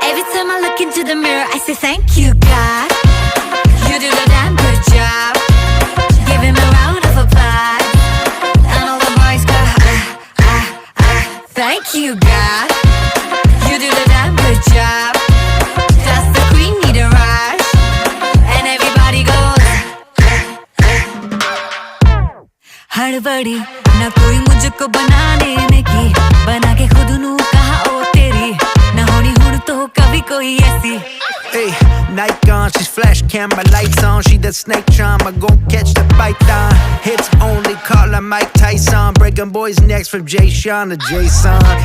Every time I look into the mirror, I say thank you, God. You do the damn good job. Give him a round of applause. And all the boys go, thank you, God. You do the damn good job. Does the queen need a rush? And everybody goes, हड़बड़ी ना कोई मुझको बनाने में की, बना के खुद नू कहा ओ तेरी, ना होनी हुन तो कभी कोई ऐसी. Hey, Nike on, she's flash camera lights on. She that snake charmer, gon' catch the python. Hits only, call her Mike Tyson. Breaking boys' necks from Jay Sean to Jason.